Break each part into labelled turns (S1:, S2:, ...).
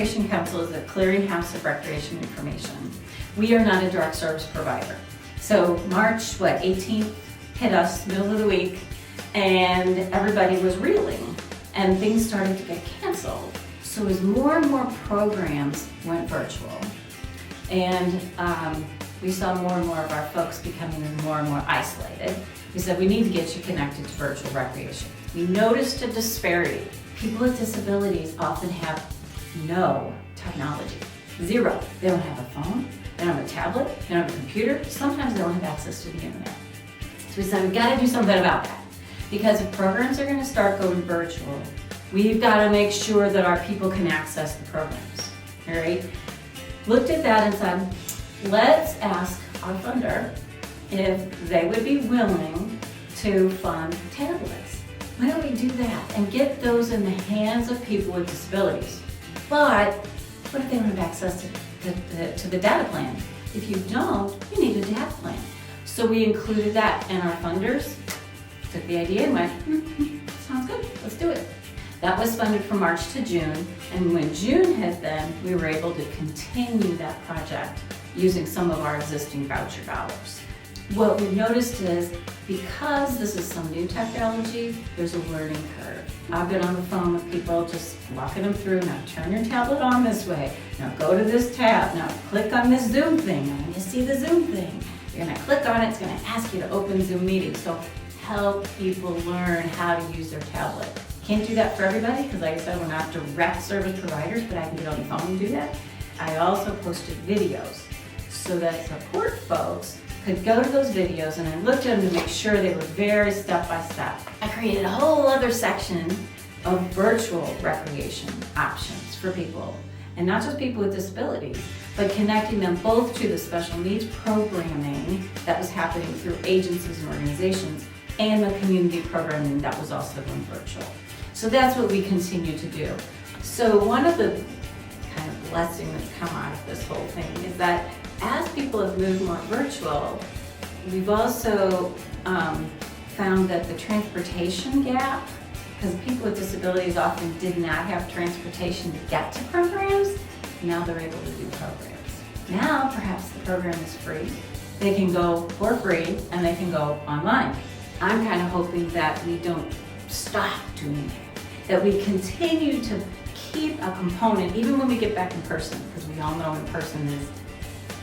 S1: Recreation Council is a clearinghouse of recreation information. We are not a direct service provider. So March, 18th hit us, middle of the week, and everybody was reeling, and things started to get canceled. So as more and more programs went virtual, and we saw more and more of our folks becoming more and more isolated, we said we need to get you connected to virtual recreation. We noticed a disparity. People with disabilities often have no technology, zero. They don't have a phone, they don't have a tablet, they don't have a computer, sometimes they don't have access to the internet. So we said we've got to do something about that, because if programs are going to start going virtual, we've got to make sure that our people can access the programs, all right? Looked at that and said, let's ask our funder if they would be willing to fund tablets. Why don't we do that and get those in the hands of people with disabilities? But what if they don't have access to the data plan? If you don't, you need a data plan. So we included that, and our funders took the idea and went, sounds good, let's do it. That was funded from March to June, and when June hit then, we were able to continue that project using some of our existing voucher dollars. What we noticed is, because this is some new technology, there's a learning curve. I've been on the phone with people just walking them through, now turn your tablet on this way, now go to this tab, now click on this Zoom thing, and when you see the Zoom thing, you're gonna click on it, it's gonna ask you to open Zoom meetings. So help people learn how to use their tablet. Can't do that for everybody, because like I said, we're not direct service providers, but I can get on the phone and do that. I also posted videos so that support folks could go to those videos, and I looked at them to make sure they were very step-by-step. I created a whole other section of virtual recreation options for people, and not just people with disabilities, but connecting them both to the special needs programming that was happening through agencies and organizations, and the community programming that was also going virtual. So that's what we continue to do. So one of the kind of blessings that's come out of this whole thing is that as people have moved more virtual, we've also found that the transportation gap, because people with disabilities often did not have transportation to get to programs, now they're able to do programs. Now perhaps the program is free. They can go for free and they can go online. I'm kind of hoping that we don't stop doing that we continue to keep a component even when we get back in person, because we all know in person is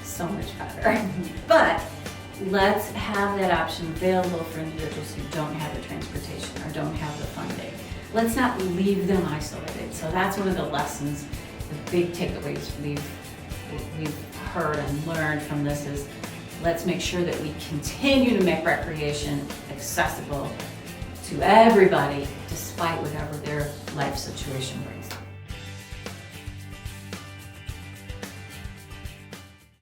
S1: so much better. But let's have that option available for individuals who don't have the transportation or don't have the funding. Let's not leave them isolated. So that's one of the lessons, the big takeaways we've heard and learned from this is, let's make sure that we continue to make recreation accessible to everybody, despite whatever their life situation brings.